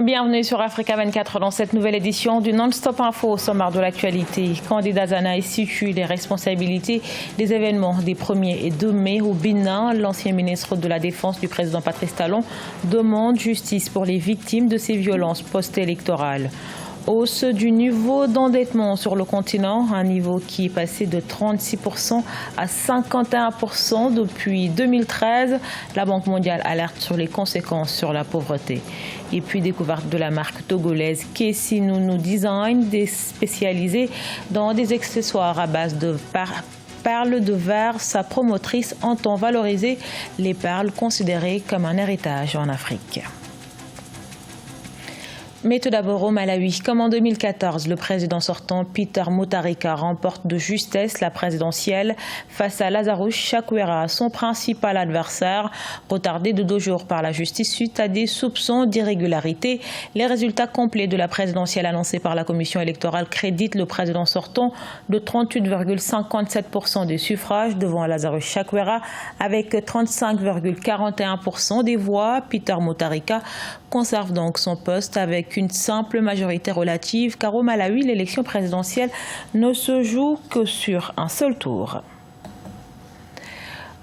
Bienvenue sur Africa 24 dans cette nouvelle édition du Non-Stop Info au sommaire de l'actualité. Candidat Zanaï situe les responsabilités des événements des 1er et 2 mai au Bénin. L'ancien ministre de la Défense du président Patrice Talon demande justice pour les victimes de ces violences post-électorales. Hausse du niveau d'endettement sur le continent, un niveau qui est passé de 36% à 51% depuis 2013. La Banque mondiale alerte sur les conséquences sur la pauvreté. Et puis découverte de la marque togolaise Kessinounou Design, spécialisée dans des accessoires à base de perles de verre. Sa promotrice entend valoriser les perles considérées comme un héritage en Afrique. Mais tout d'abord au Malawi, comme en 2014, le président sortant Peter Mutharika remporte de justesse la présidentielle face à Lazarus Chakwera, son principal adversaire, retardé de 2 jours par la justice suite à des soupçons d'irrégularité. Les résultats complets de la présidentielle annoncés par la commission électorale créditent le président sortant de 38,57% des suffrages devant Lazarus Chakwera avec 35,41% des voix. Peter Mutharika conserve donc son poste avec une simple majorité relative, car au Malawi, l'élection présidentielle ne se joue que sur un seul tour.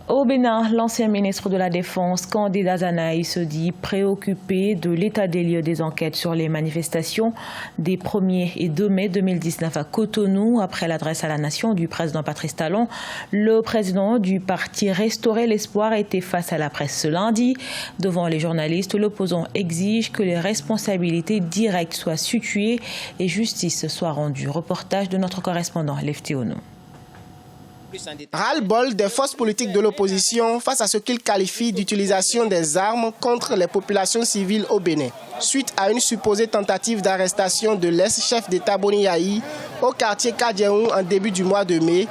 Au Bénin, l'ancien ministre de la Défense, candidat Zanaï, se dit préoccupé de l'état des lieux des enquêtes sur les manifestations des 1er et 2 mai 2019 à Cotonou. Après l'adresse à la nation du président Patrice Talon, le président du parti Restaurer l'Espoir était face à la presse ce lundi. Devant les journalistes, l'opposant exige que les responsabilités directes soient situées et justice soit rendue. Reportage de notre correspondant Lefty Ono. Ras-le-bol des forces politiques de l'opposition face à ce qu'ils qualifient d'utilisation des armes contre les populations civiles au Bénin. Suite à une supposée tentative d'arrestation de l'ex-chef d'État Boni Yayi au quartier Kadiaou en début du mois de mai,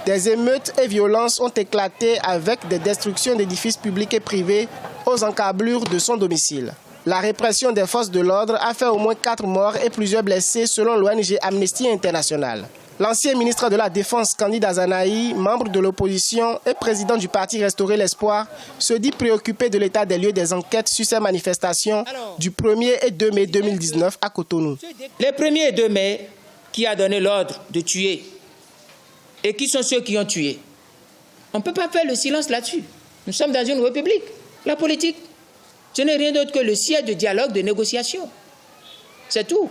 des émeutes et violences ont éclaté avec des destructions d'édifices publics et privés aux encablures de son domicile. La répression des forces de l'ordre a fait au moins 4 morts et plusieurs blessés selon l'ONG Amnesty International. L'ancien ministre de la Défense, candidat Zanaï, membre de l'opposition et président du parti Restaurer l'Espoir, se dit préoccupé de l'état des lieux des enquêtes sur ces manifestations du 1er et 2 mai 2019 à Cotonou. Les 1er et 2 mai, qui a donné l'ordre de tuer et qui sont ceux qui ont tué? On ne peut pas faire le silence là-dessus. Nous sommes dans une république. La politique, ce n'est rien d'autre que le siège de dialogue, de négociation. C'est tout.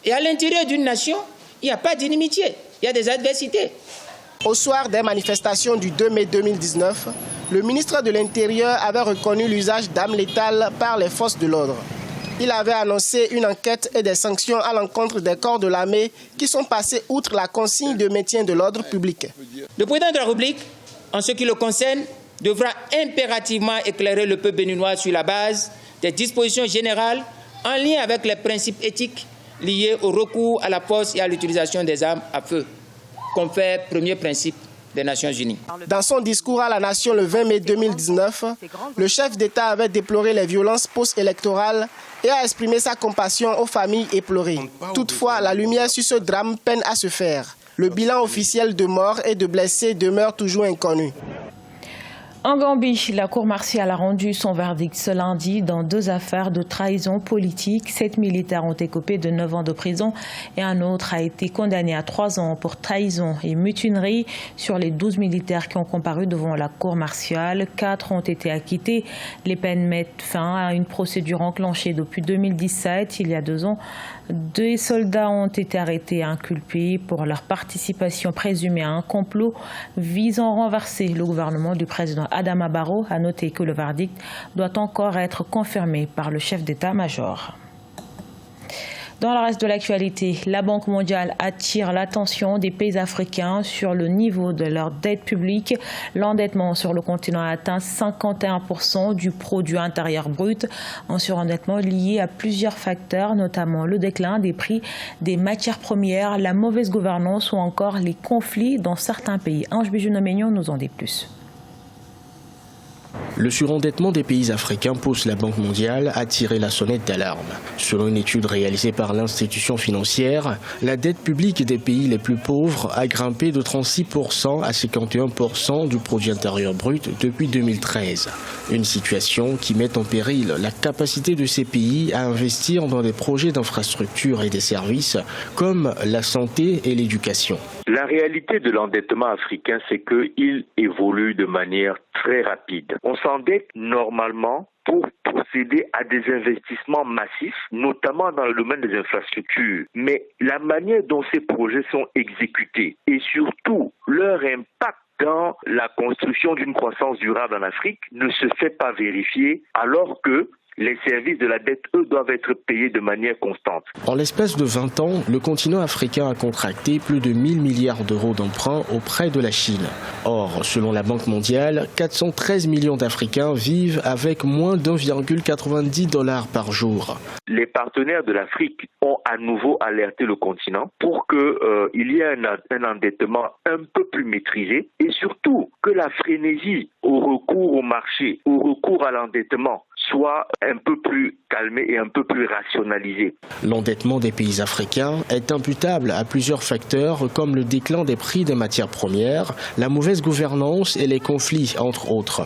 Et à l'intérieur d'une nation, il n'y a pas d'inimitié. Il y a des adversités. Au soir des manifestations du 2 mai 2019, le ministre de l'Intérieur avait reconnu l'usage d'armes létales par les forces de l'ordre. Il avait annoncé une enquête et des sanctions à l'encontre des corps de l'armée qui sont passés outre la consigne de maintien de l'ordre public. Le président de la République, en ce qui le concerne, devra impérativement éclairer le peuple béninois sur la base des dispositions générales en lien avec les principes éthiques liés au recours à la force et à l'utilisation des armes à feu, confère premier principe des Nations Unies. Dans son discours à la nation le 20 mai 2019, le chef d'État avait déploré les violences post-électorales et a exprimé sa compassion aux familles éplorées. Toutefois, la lumière sur ce drame peine à se faire. Le bilan officiel de morts et de blessés demeure toujours inconnu. En Gambie, la Cour martiale a rendu son verdict ce lundi dans 2 affaires de trahison politique. 7 militaires ont écopé de 9 ans de prison et un autre a été condamné à 3 ans pour trahison et mutinerie. Sur les 12 militaires qui ont comparu devant la Cour martiale, 4 ont été acquittés. Les peines mettent fin à une procédure enclenchée depuis 2017. Il y a 2 ans, 2 soldats ont été arrêtés et inculpés pour leur participation présumée à un complot visant à renverser le gouvernement du président Adama Barrow. A noté que le verdict doit encore être confirmé par le chef d'état-major. Dans le reste de l'actualité, la Banque mondiale attire l'attention des pays africains sur le niveau de leur dette publique. L'endettement sur le continent a atteint 51% du produit intérieur brut. Un surendettement lié à plusieurs facteurs, notamment le déclin des prix des matières premières, la mauvaise gouvernance ou encore les conflits dans certains pays. Ange Bijounomenion nous en dit plus. Le surendettement des pays africains pousse la Banque mondiale à tirer la sonnette d'alarme. Selon une étude réalisée par l'institution financière, la dette publique des pays les plus pauvres a grimpé de 36% à 51% du produit intérieur brut depuis 2013. Une situation qui met en péril la capacité de ces pays à investir dans des projets d'infrastructures et des services comme la santé et l'éducation. La réalité de l'endettement africain, c'est qu'il évolue de manière très rapide. On s'endette normalement pour procéder à des investissements massifs, notamment dans le domaine des infrastructures. Mais la manière dont ces projets sont exécutés et surtout leur impact dans la construction d'une croissance durable en Afrique ne se fait pas vérifier, alors que les services de la dette, eux, doivent être payés de manière constante. En l'espace de 20 ans, le continent africain a contracté plus de 1000 milliards d'euros d'emprunts auprès de la Chine. Or, selon la Banque mondiale, 413 millions d'Africains vivent avec moins d'1,90 $ par jour. Les partenaires de l'Afrique ont à nouveau alerté le continent pour qu'il y ait un endettement un peu plus maîtrisé et surtout que la frénésie au recours au marché, au recours à l'endettement, soit un peu plus calmé et un peu plus rationalisé. L'endettement des pays africains est imputable à plusieurs facteurs comme le déclin des prix des matières premières, la mauvaise gouvernance et les conflits, entre autres.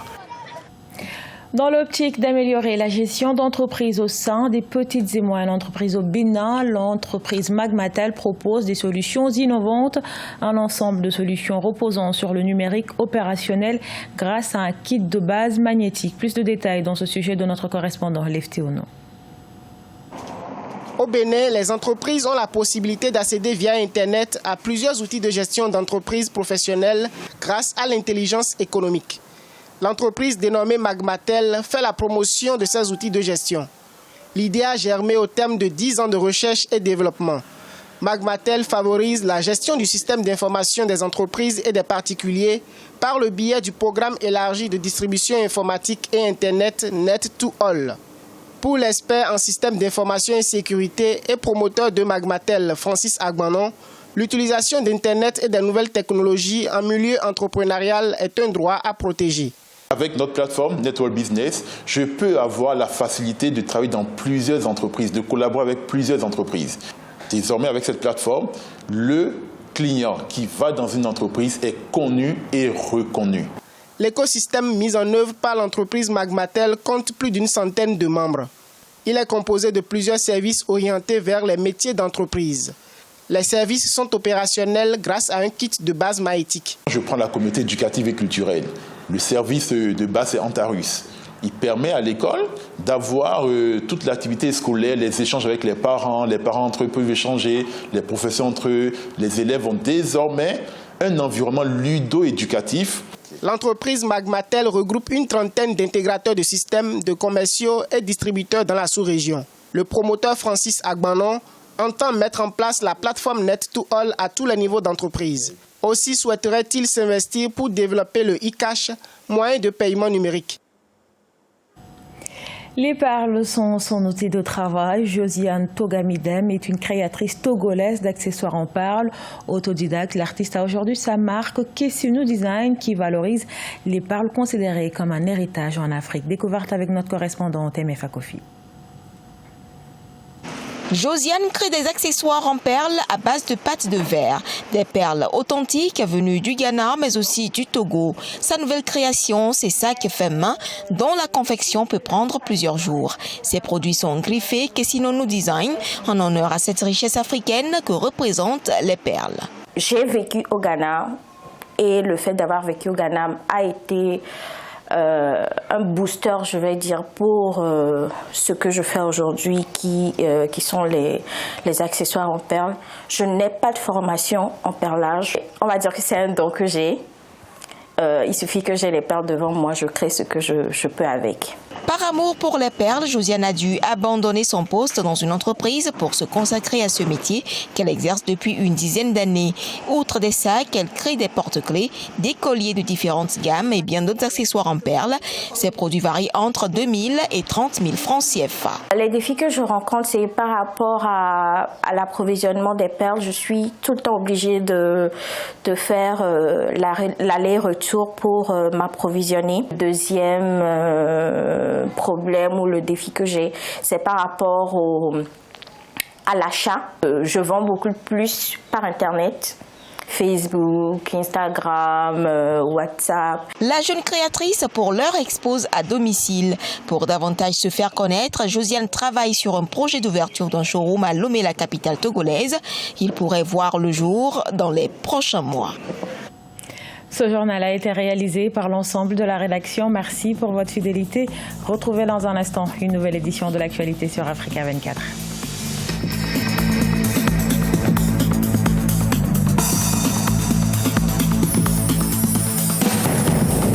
Dans l'optique d'améliorer la gestion d'entreprises au sein des petites et moyennes entreprises au Bénin, l'entreprise Magmatel propose des solutions innovantes, un ensemble de solutions reposant sur le numérique opérationnel grâce à un kit de base magnétique. Plus de détails dans ce sujet de notre correspondant Lefté Ono. Au Bénin, les entreprises ont la possibilité d'accéder via Internet à plusieurs outils de gestion d'entreprises professionnelles grâce à l'intelligence économique. L'entreprise dénommée Magmatel fait la promotion de ces outils de gestion. L'idée a germé au terme de 10 ans de recherche et développement. Magmatel favorise la gestion du système d'information des entreprises et des particuliers par le biais du programme élargi de distribution informatique et Internet Net2All. Pour l'expert en système d'information et sécurité et promoteur de Magmatel, Francis Agbanon, l'utilisation d'Internet et des nouvelles technologies en milieu entrepreneurial est un droit à protéger. Avec notre plateforme Network Business, je peux avoir la facilité de travailler dans plusieurs entreprises, de collaborer avec plusieurs entreprises. Désormais, avec cette plateforme, le client qui va dans une entreprise est connu et reconnu. L'écosystème mis en œuvre par l'entreprise Magmatel compte plus d'une centaine de membres. Il est composé de plusieurs services orientés vers les métiers d'entreprise. Les services sont opérationnels grâce à un kit de base magnétique. Je prends la communauté éducative et culturelle. Le service de base est Antarus. Il permet à l'école d'avoir toute l'activité scolaire, les échanges avec les parents entre eux peuvent échanger, les professeurs entre eux, les élèves ont désormais un environnement ludo-éducatif. L'entreprise Magmatel regroupe une trentaine d'intégrateurs de systèmes, de commerciaux et distributeurs dans la sous-région. Le promoteur Francis Agbanon entend mettre en place la plateforme Net2All à tous les niveaux d'entreprise. Aussi souhaiterait-il s'investir pour développer le e-cash, moyen de paiement numérique. Les perles sont son outil de travail. Josiane Togamidem est une créatrice togolaise d'accessoires en perles. Autodidacte, l'artiste a aujourd'hui sa marque Kessinu Design qui valorise les perles considérées comme un héritage en Afrique. Découverte avec notre correspondante MFA Kofi. Josiane crée des accessoires en perles à base de pâte de verre. Des perles authentiques venues du Ghana mais aussi du Togo. Sa nouvelle création, c'est sacs faits main dont la confection peut prendre plusieurs jours. Ces produits sont griffés Kessinu Design en honneur à cette richesse africaine que représentent les perles. J'ai vécu au Ghana et le fait d'avoir vécu au Ghana a été un booster, je vais dire, pour ce que je fais aujourd'hui qui sont les accessoires en perles. Je n'ai pas de formation en perlage. On va dire que c'est un don que j'ai. Il suffit que j'ai les perles devant moi, je crée ce que je peux avec. Par amour pour les perles, Josiane a dû abandonner son poste dans une entreprise pour se consacrer à ce métier qu'elle exerce depuis une dizaine d'années. Outre des sacs, elle crée des porte-clés, des colliers de différentes gammes et bien d'autres accessoires en perles. Ces produits varient entre 2 000 et 30 000 francs CFA. Les défis que je rencontre, c'est par rapport à l'approvisionnement des perles. Je suis tout le temps obligée de faire l'aller-retour retour pour m'approvisionner. Deuxième problème ou le défi que j'ai, c'est par rapport à l'achat. Je vends beaucoup plus par Internet. Facebook, Instagram, WhatsApp. La jeune créatrice, pour l'heure, expose à domicile. Pour davantage se faire connaître, Josiane travaille sur un projet d'ouverture d'un showroom à Lomé, la capitale togolaise. Il pourrait voir le jour dans les prochains mois. Ce journal a été réalisé par l'ensemble de la rédaction. Merci pour votre fidélité. Retrouvez dans un instant une nouvelle édition de l'actualité sur Africa 24.